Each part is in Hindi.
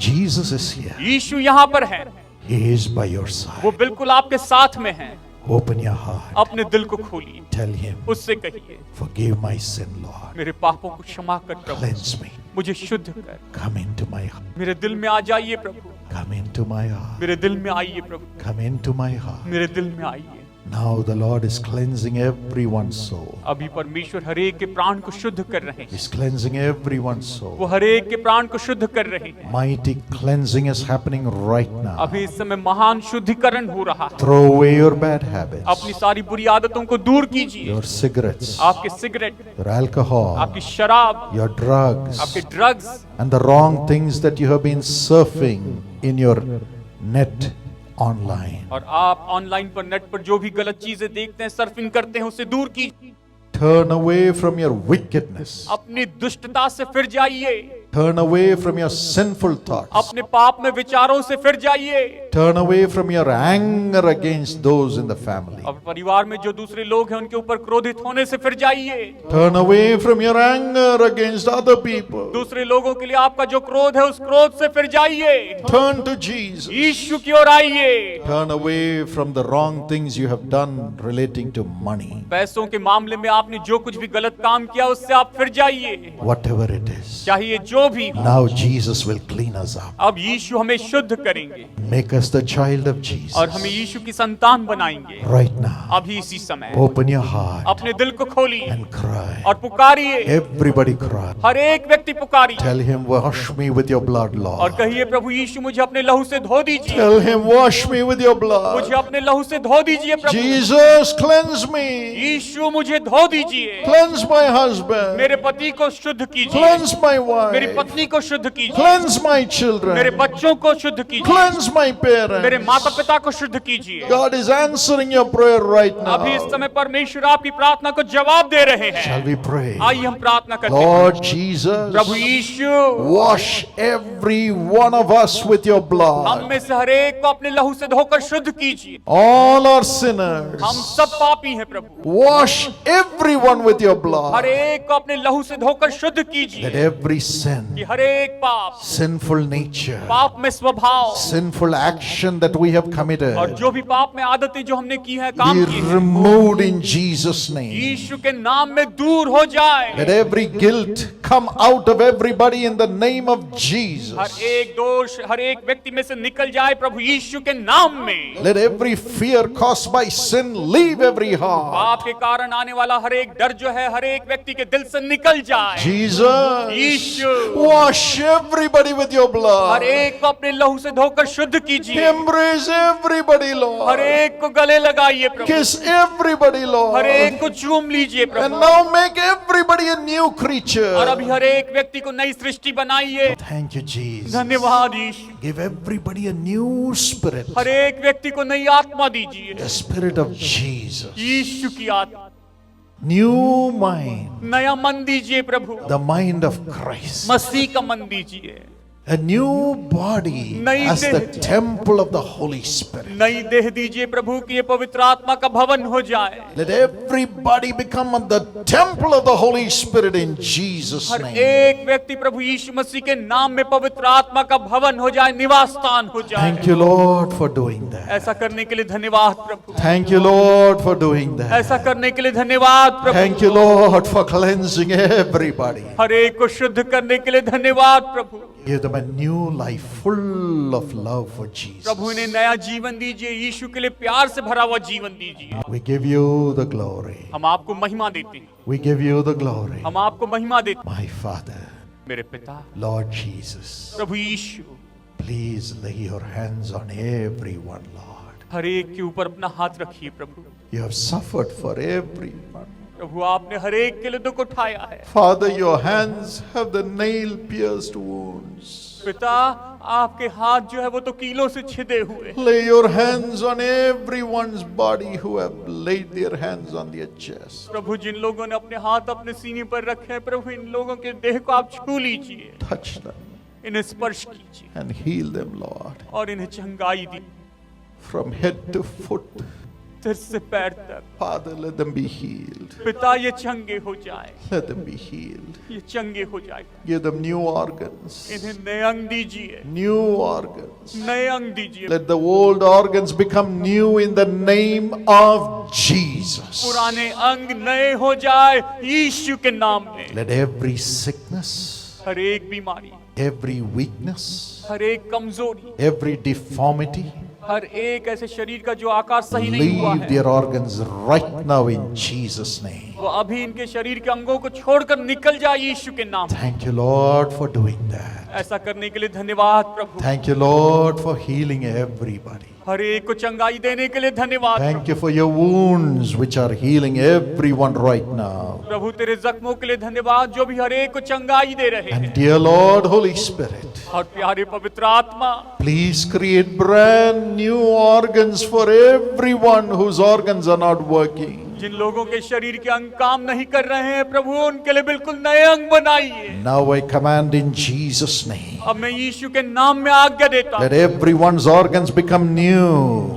Jesus is here. यीशु यहाँ पर है, He is by your side. वो बिल्कुल आपके साथ में है। Open your heart. अपने दिल को खोलिए, Tell him, उससे कहिए, forgive my sin, Lord. मेरे पापों को क्षमा कर प्रभु, Cleanse me. मुझे शुद्ध कर। Come into my heart. मेरे दिल में आ जाइए प्रभु, Come into my heart. मेरे दिल में आइए प्रभु, Come into my heart. मेरे दिल में आइए। Now the Lord is cleansing everyone's soul. अभी परमेश्वर हरेक के प्राण को शुद्ध कर रहे हैं, He's cleansing everyone's soul. वो हरेक के प्राण को शुद्ध कर रहे हैं। Mighty cleansing is happening right now. अभी इस समय महान शुद्धिकरण हो रहा है। Throw away your bad habits, अपनी सारी बुरी आदतों को दूर कीजिए, your cigarettes, आपके सिगरेट, your alcohol, आपकी शराब, your drugs, आपके drugs and the wrong things that you have been surfing in your net online. और आप ऑनलाइन पर, नेट पर जो भी गलत चीजें देखते हैं, सर्फिंग करते हैं, उसे दूर कीजिए। Turn away from your wickedness. अपनी दुष्टता से फिर जाइए, Turn away from your sinful thoughts. अपने पाप में विचारों से फिर जाइए। Turn away from your anger against those in the family. अब परिवार में जो दूसरे लोग हैं, उनके ऊपर क्रोधित होने से फिर जाइए। Turn away from your anger against other people. दूसरे लोगों के लिए आपका जो क्रोध है, उस क्रोध से फिर जाइए। Turn to Jesus. यीशु की ओर आइए। Turn away from the wrong things you have done relating to money. पैसों के मामले में आपने जो कुछ भी गलत काम किया, उससे आप फिर जाइए। Whatever it is. चाहिए जो भी हो। Now Jesus will clean us up. अब यीशु हमें शुद्ध करेंगे Make us the child of Jesus. और हमें यीशु की संतान बनाएंगे। Right now. अभी इसी समय Open your heart अपने दिल को खोलिए and cry. और पुकारिए। Everybody cry. हर एक व्यक्ति पुकारिए Tell him, wash me with your blood, और Lord. कहिए, प्रभु यीशु मुझे अपने लहू से धो दीजिए, Tell him, wash me with your मुझे blood. अपने लहू से धो दीजिए प्रभु। Jesus, cleanse me. यीशु मुझे धो दीजिए, Cleanse my husband. मेरे पति को शुद्ध कीजिए, Cleanse my मेरी wife. पत्नी को शुद्ध कीजिए, Cleanse my मेरे children. बच्चों को शुद्ध कीजिए, Cleanse my मेरे parents. माता पिता को शुद्ध कीजिए। God is answering your prayer right अभी इस now. समय परमेश्वर आपकी प्रार्थना को जवाब दे रहे Shall हैं। we pray? आइए हम प्रार्थना करते हैं। Lord Jesus, Prabhu Yeshu, wash every one of us with your हम blood. में से हर एक को अपने लहू से धोकर शुद्ध कीजिए। All are sinners. हम सब पापी हैं प्रभु, Wash everyone with your her blood. एक को अपने लहू से धोकर शुद्ध Let कीजिए every sin, कि हर एक पाप, sinful nature, पाप में स्वभाव sinful action that we have और committed जो भी पाप में आदतें जो हमने की है, काम be किए हैं, removed in Jesus' name. यीशु के नाम में दूर हो जाए। Let every guilt come out of everybody in the name of her Jesus. एक दोष हर एक व्यक्ति में से निकल जाए प्रभु यीशु के नाम में। Let every fear caused by sin leave every heart. पाप के कारण आने वाला हर एक डर जो है, हर एक व्यक्ति के दिल से निकल जाए। Jesus, Yeshu, wash everybody with your her blood. एक को अपने लहू से धोकर शुद्ध कीजिए। Embrace everybody, हर Lord. एक को गले लगाइए प्रभु, Kiss everybody, हर Lord. एक को चूम लीजिए And Prabhu, now make everybody a new और creature. अभी हर एक व्यक्ति को नई सृष्टि बनाइए। Thank you, Jesus. धन्यवाद यीशु, Give everybody a new spirit. हर एक व्यक्ति को नई आत्मा दीजिए। The spirit of Jesus. यीशु की आत्मा, New mind. नया मन दीजिए प्रभु, The mind of Christ. मसीह का मन दीजिए। A new body नई as the देह। temple of the Holy Spirit. नई देह दीजिए प्रभु कि ये पवित्र आत्मा का भवन हो जाए। Let everybody become the temple of the Holy Spirit in Jesus' her name. एक व्यक्ति प्रभु यीशु मसीह के नाम में पवित्र आत्मा का भवन हो जाए, निवास स्थान हो जाए। Thank you, Lord, for doing that. ऐसा करने के लिए धन्यवाद प्रभु, Thank you, Lord, for doing that. ऐसा करने के लिए धन्यवाद प्रभु, Thank you, Lord, for cleansing everybody. हर एक को शुद्ध करने के लिए धन्यवाद प्रभु। Give them a new life full of love for Jesus. प्रभु इन्हें नया जीवन दीजिए, यीशु के लिए प्यार से भरा हुआ जीवन दीजिए। We give you the glory. हम आपको महिमा देते हैं, We give you the glory. हम आपको महिमा देते हैं। My Father, मेरे पिता Lord Jesus, Prabhu Yeshu, please lay your hands on everyone, Lord. हर एक के ऊपर अपना हाथ रखिए प्रभु। You have suffered for everyone. प्रभु आपने हर एक के लिए दुख उठाया है। Father, your hands have the nail-pierced wounds. पिता आपके हाथ जो है वो तो कीलों से छिदे हुए। Lay your hands on everyone's body who have laid their hands on their chest. प्रभु जिन लोगों ने अपने हाथ अपने सीने पर रखे हैं, प्रभु इन लोगों के देह को आप छू लीजिए, Touch them इन्हें स्पर्श कीजिए and heal them, Lord. और इन्हें चंगाई दी। From head to foot, सिर से पैर तक। Father, let them be healed. पिता ये चंगे हो जाए, Let them be healed. ये चंगे हो जाए। Give them new organs. इन्हें नए अंग दीजिए, New organs. नए अंग दीजिए। Let the old organs become new in the name of Jesus. पुराने अंग नए हो जाए यीशु के नाम में। Let every sickness, हर एक बीमारी, every weakness, हर एक कमजोरी, every deformity हर एक ऐसे शरीर का जो आकार सही नहीं हुआ leave है, their organs right now in Jesus' name. वो अभी इनके शरीर के अंगों को छोड़कर निकल जाए यीशु के नाम। Thank you, Lord, for doing that. ऐसा करने के लिए धन्यवाद प्रभु। Thank you, Lord, for healing everybody. हर एक को चंगाई देने के लिए धन्यवाद Thank you for your wounds which are healing everyone right now. प्रभु। तेरे जख्मों के लिए धन्यवाद जो भी हर एक को चंगाई दे रहे हैं। And dear Lord, Holy Spirit, और प्यारे पवित्र आत्मा, please create brand new organs for everyone whose organs are not working. जिन लोगों के शरीर के अंग काम नहीं कर रहे हैं प्रभु, उनके लिए बिल्कुल नए अंग बनाइए। Now I command in Jesus' name, अब मैं यीशु के नाम में आज्ञा देता let हूँ everyone's organs become new.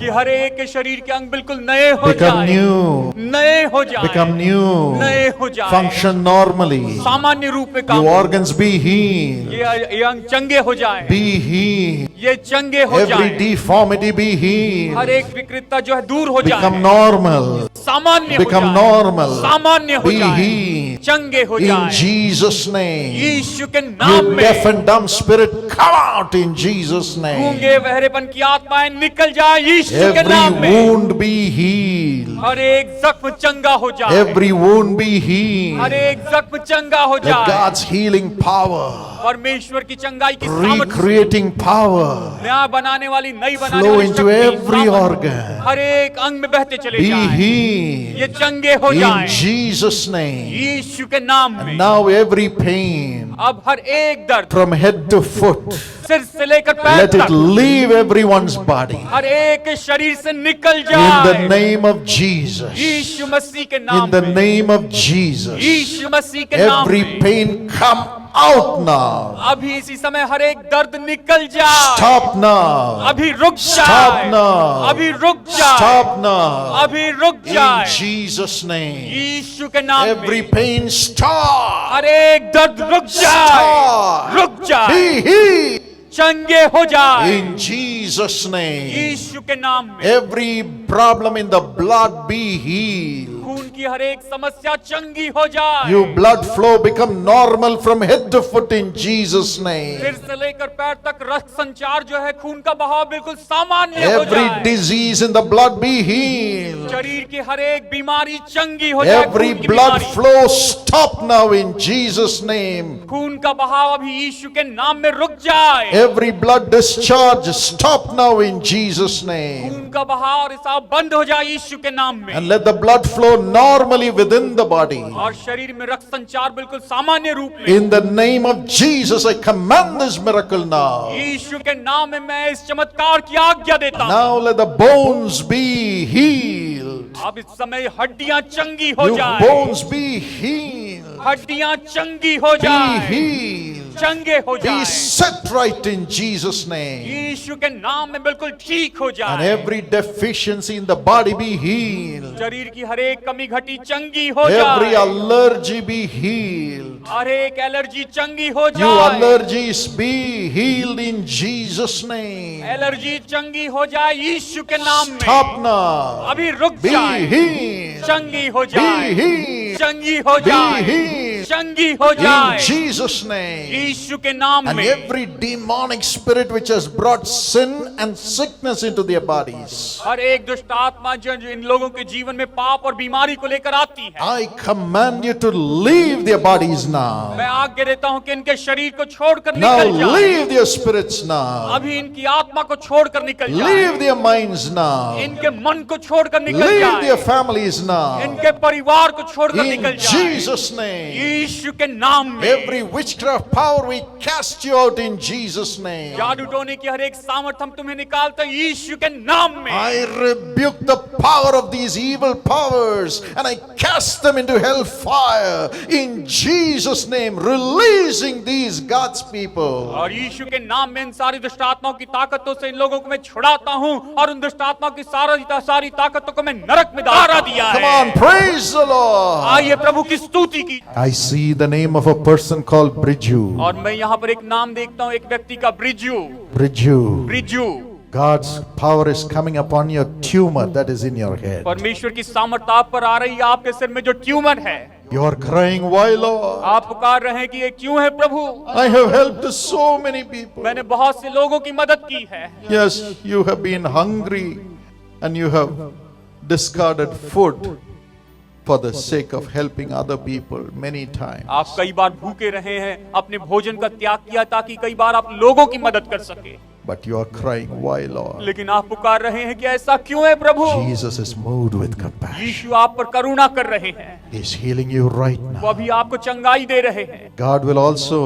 कि हर एक के शरीर के अंग बिल्कुल नए हो Become जाए, new. नए हो जाए, Become new. नए हो जाए, Function normally. सामान्य रूप में काम Your हो। organs be healed. ये अंग चंगे हो जाए, Be healed. ये चंगे हो Every जाए, deformity be हर healed. एक विकृतता जो है दूर हो Become जाए, normal. सामान्य हो Become जाए, normal. सामान्य हो Be जाए, healed. चंगे हो In जाए Jesus' name. यीशु के नाम You में। deaf and dumb spirit, come out in Jesus' name. गूंगे बहरेपन की आत्माएं निकल जाए यीशु के नाम Every में। wound be healed. हर एक जख्म चंगा हो जाए, Every wound be her healed. एक जख्म चंगा हो Let जाए। God's healing power, परमेश्वर की चंगाई की सामर्थ्य, recreating power, नया बनाने वाली, नई बनाने flow वाली into शक्ति, every सामर्थ्य, organ. हर एक अंग में बहते चले Be जाए, healed. ये चंगे हो In जाए Jesus' name. यीशु के नाम में। Now every pain अब हर एक दर्द from head to foot, सिर से लेकर पैर let it तक leave everyone's body. हर एक के शरीर से निकल In the जाए name of Jesus. यीशु मसीह के नाम In the में। name of Jesus. यीशु मसीह के नाम Every में pain come out now. अभी इसी समय हर एक दर्द निकल जाए। Stop now. अभी रुक Stop जाए, now. अभी रुक जाए, Stop now. अभी रुक In जाए Jesus' name. यीशु के नाम Every में। pain stop. हर एक दर्द रुक जाए, Stop. रुक जाए, Be healed. चंगे हो जाए In Jesus' name. यीशु के नाम में। Every problem in the blood be healed. खून की हर एक समस्या चंगी हो जाए। Your blood flow become normal from head to foot in Jesus' name. सिर से लेकर पैर तक रक्त संचार जो है, खून का बहाव बिल्कुल सामान्य हो Every जाए। disease in the blood be healed. शरीर की हर एक बीमारी चंगी हो जाए। Every खून की blood बीमारी। flow stop now in Jesus' name. खून का बहाव अभी यीशु के नाम में रुक जाए। Every blood discharge stop now in Jesus' name. खून का बहाव और रिसाव बंद हो जाए यीशु के नाम में। And let the blood flow normally within the body. और शरीर में रक्त संचार बिल्कुल सामान्य रूप में। In the name of Jesus, I command this miracle now. यीशु के नाम में मैं इस चमत्कार की आज्ञा देता हूँ। Now let the bones be healed. अब इस समय हड्डियां चंगी हो Your जाए, bones be healed. हड्डियां चंगी हो Be जाए, healed. चंगे हो Be जाए। set right in Jesus' name. यीशु के नाम में बिल्कुल ठीक हो And जाए। every deficiency in the body be healed. शरीर की हर एक कमी घटी चंगी हो Every जाए। allergy be healed. हर एक एलर्जी चंगी हो You जाए। allergies be healed in Jesus' name. Allergy चंगी हो जाए यीशु के नाम में। Stop now. अभी रुक Be जाए, healed. चंगी हो Be जाए, healed. चंगी हो Be जाए, healed. चंगी हो In जाए Jesus' name. यीशु के नाम And में। every demonic spirit which has brought sin and sickness into their bodies, हर एक दुष्ट आत्मा जो इन लोगों के जीवन में पाप और बीमारी को लेकर आती है, I command you to leave their bodies now. मैं आज्ञा देता हूं कि इनके शरीर को छोड़कर Now निकल जाए। leave their spirits now. अभी इनकी आत्मा को छोड़कर निकल जाए, Leave their minds now. इनके मन को छोड़कर निकल Leave their जाए, families now. इनके परिवार को छोड़कर In निकल जाए Jesus' name. यीशु के नाम में। Every witchcraft power we cast you out in Jesus' name. जादू टोने की हर एक सामर्थ हम तुम्हें निकालते हैं यीशु के नाम में। I rebuke the power of these evil powers and I cast them into hellfire in Jesus' name, releasing these God's people. और यीशु के नाम में इन सारी दुष्ट आत्माओं की ताकतों से इन लोगों को मैं छुड़ाता हूँ और उन दुष्ट आत्माओं की सारी ताकतों को मैं नरक में डाल दिया Come है। on, praise the Lord. आइए प्रभु की स्तुति की। I see the name of a person called Bridju. और मैं यहाँ पर एक नाम देखता हूँ एक व्यक्ति का, Birju. Bridju. Birju. God's power is coming upon your tumor that is in your head. परमेश्वर की सामर्थ आप पर आ रही है, आपके सिर में जो ट्यूमर है। You are crying, why Lord? आप पुकार रहे हैं कि ये क्यों है प्रभु? I have helped so many people. मैंने बहुत से लोगों की मदद की है। Yes, you have been hungry and you have discarded food for the sake of helping other people many times. आप कई बार भूखे रहे हैं, अपने भोजन का त्याग किया ताकि कई बार आप लोगों की मदद कर सके। But you are crying, why Lord? लेकिन आप पुकार रहे हैं कि ऐसा क्यों है प्रभु? Jesus is moved with compassion. यीशु आप पर करुणा कर रहे हैं। He is healing you right वो now. अभी आपको चंगाई दे रहे हैं। God will also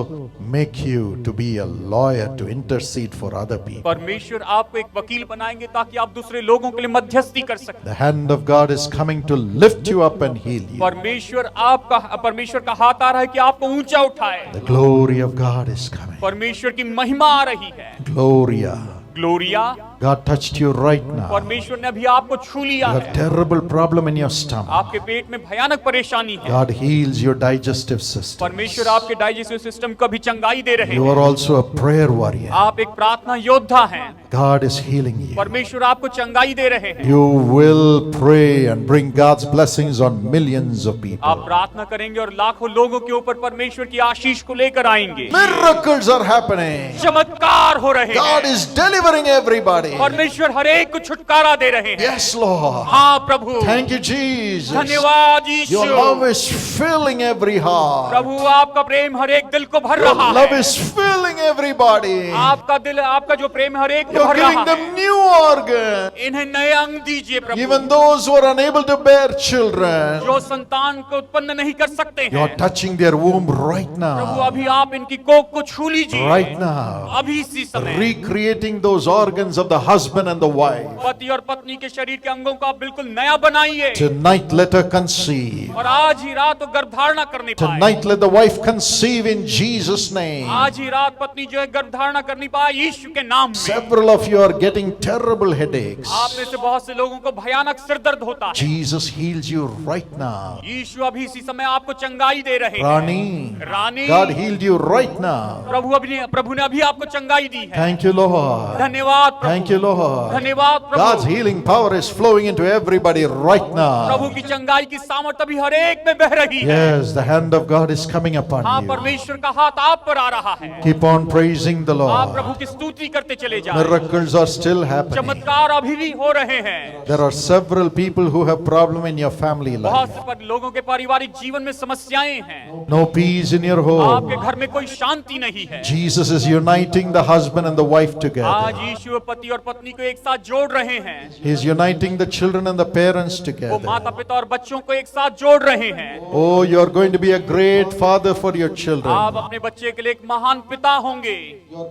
make you to be a lawyer to intercede for other people. परमेश्वर आपको एक वकील बनाएंगे ताकि आप दूसरे लोगों के लिए मध्यस्थी कर सकें। The hand of God is coming to lift you up and heal you. परमेश्वर का हाथ आ रहा है कि आपको ऊंचा उठाए। The glory of God is coming. परमेश्वर की महिमा आ रही है। Gloria. Gloria. God touched you right now. परमेश्वर ने अभी आपको छू लिया You have है। terrible problem in your stomach. आपके पेट में भयानक परेशानी है। God heals your digestive system. परमेश्वर आपके डाइजेस्टिव सिस्टम को भी चंगाई दे रहे You हैं। are also a prayer warrior. आप एक प्रार्थना योद्धा हैं। God is healing you. परमेश्वर आपको चंगाई दे रहे हैं। You will pray and bring God's blessings on millions of आप people. प्रार्थना करेंगे और लाखों लोगों के ऊपर परमेश्वर की आशीष को लेकर आएंगे। Miracles are happening. चमत्कार हो रहे God हैं। is delivering everybody. परमेश्वर हर एक को छुटकारा दे रहे हैं। Yes, Lord. हाँ प्रभु। Thank you, Jesus. धन्यवाद Your love Yeshu. is filling every heart. प्रभु आपका प्रेम हर एक दिल को भर Your रहा love है। is filling everybody. आपका दिल, आपका जो प्रेम हर एक को You're भर giving रहा them है। new organs. इन्हें नए अंग दीजिए प्रभु। Even those who are unable to bear children, जो संतान को उत्पन्न नहीं कर सकते you're हैं, touching their womb right Prabhu now. अभी आप इनकी कोख को छू लीजिए। Right now. अभी इसी समय Recreating those organs of the husband and the wife. पति और पत्नी के शरीर के अंगों को आप बिल्कुल नया बनाइए। Tonight let her conceive. और आज ही रात वो गर्भधारणा करनी पाए। Tonight let the wife conceive in Jesus' name. आज ही रात पत्नी जो है गर्भधारणा करनी पाए यीशु के नाम में। Several of you are getting terrible headaches. आप में से बहुत से लोगों को भयानक सिर दर्द होता है। Jesus heals you right now. यीशु अभी इसी समय आपको चंगाई दे रहे हैं। Rani, Rani, God healed you right now. प्रभु ने अभी आपको चंगाई दी है। Thank you, Lord. धन्यवाद प्रभु। Thank you, Lord. धन्यवाद God's Prabhu. healing power is flowing into everybody right Prabhu now. की चंगाई की सामर्थ अभी हर एक में बह रही है। Yes, the hand of God is coming हाँ, upon you. परमेश्वर का हाथ आप पर आ रहा है। Keep on praising the आप Lord. प्रभु की स्तुति करते चले जाएं। Miracles are still happening. चमत्कार अभी भी हो रहे हैं। There are several people who have problem in your family बहुत life. से लोगों के पारिवारिक जीवन में समस्याएं हैं। No peace in your आपके home. घर में कोई शांति नहीं है। Jesus is uniting the husband and the wife आज together. यीशु पति और पत्नी को एक साथ जोड़ रहे हैं। He is uniting the children and the parents वो together. माता पिता और बच्चों को एक साथ जोड़ रहे हैं। Oh, you are going to be a great father for your आप children. अपने बच्चे के लिए एक महान पिता होंगे।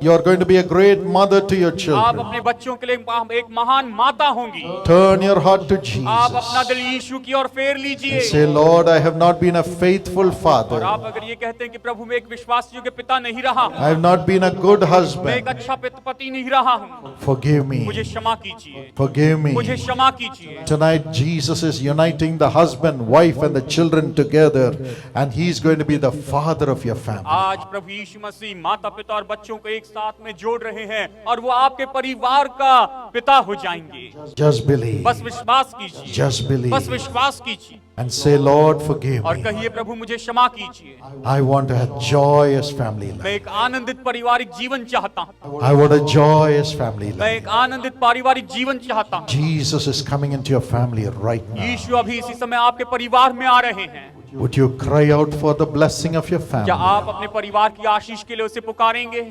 You are going to be a great mother to your आप children. अपने बच्चों के लिए एक महान माता होंगी। Turn your heart to आप Jesus. अपना दिल यीशु की ओर फेर लीजिए। Say, Lord, I have not been a faithful और father. आप अगर ये कहते हैं कि प्रभु मैं एक विश्वासयोग्य पिता नहीं रहा हूँ, I have not been a good मैं एक husबand. अच्छा पति नहीं रहा हूँ, Forgive me. मुझे क्षमा कीजिए। Forgive me. मुझे क्षमा कीजिए। Tonight, Jesus is uniting the husband, wife, and the children together, and He's going to be the father of your family. आज प्रभु यीशु मसीह माता पिता और बच्चों को एक साथ में जोड़ रहे हैं और वो आपके परिवार का पिता हो जाएंगे। Just believe. बस विश्वास कीजिए। Just believe. बस विश्वास कीजिए And say, Lord, forgive और me. कहिए प्रभु मुझे क्षमा कीजिए। I want to have joyous family मैं life. एक आनंदित पारिवारिक जीवन चाहता हूँ। I want a joyous family मैं life. एक आनंदित पारिवारिक जीवन चाहता हूँ। Jesus is coming into your family right now. यीशु अभी इसी समय आपके परिवार में आ रहे हैं। Would you cry out for the blessing of your क्या family? आप अपने परिवार की आशीष के लिए उसे पुकारेंगे?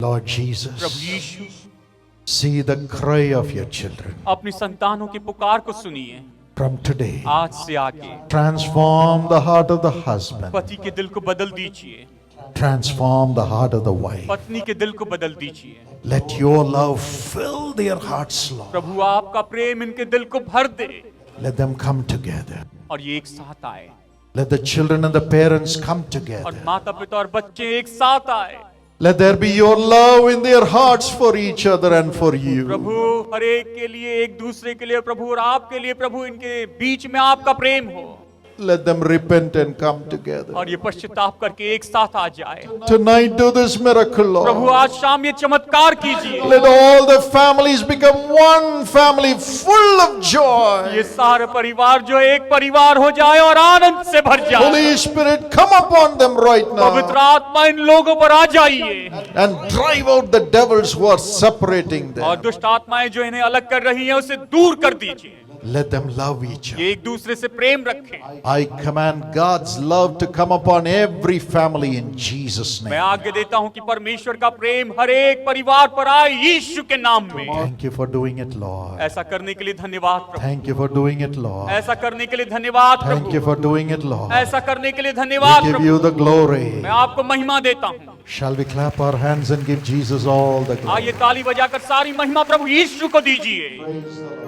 Lord Prabhu Jesus, Yeshu see the cry of your children. अपनी संतानों की पुकार को सुनिए। From today, आज से आगे transform the heart of the husband, पति के दिल को बदल दीजिए, transform the heart of the wife. पत्नी के दिल को बदल दीजिए। Let your love fill their hearts, Lord. प्रभु आपका प्रेम इनके दिल को भर दे Let them come together. और ये एक साथ आए, Let the children and the parents come और together. माता पिता और बच्चे एक साथ आए। Let there be your love in their hearts for each other and for you. प्रभु हर एक के लिए, एक दूसरे के लिए प्रभु और आपके लिए प्रभु, इनके बीच में आपका प्रेम हो Let them repent and come together. और ये पश्चाताप करके एक साथ आ जाए। Tonight do this miracle, Prabhu Lord. आज शाम ये चमत्कार कीजिए। Let all the families become one family full of ये joy. सारे परिवार जो एक परिवार हो जाए और आनंद से भर जाए। Holy Spirit, come upon them right पवित्र now आत्मा इन लोगों पर आ जाइए and drive out the devils who are separating और them. दुष्ट आत्माएं जो इन्हें अलग कर रही हैं उसे दूर कर दीजिए। Let them love each other. ये एक दूसरे से प्रेम रखें। I command God's love to come upon every family in Jesus' मैं name. आगे देता हूं कि परमेश्वर का प्रेम हर एक परिवार पर आए यीशु के नाम में। Thank you for doing it, Lord. ऐसा करने के लिए धन्यवाद प्रभु। Thank you for doing it, Lord. ऐसा करने के लिए धन्यवाद Thank you Prabhu. for doing it, Lord. ऐसा करने के लिए We धन्यवाद give Prabhu. you the glory. मैं आपको महिमा देता हूं। Shall we clap our hands and give Jesus all the glory? आइए ताली बजाकर सारी महिमा प्रभु यीशु को दीजिए। Praise the Lord.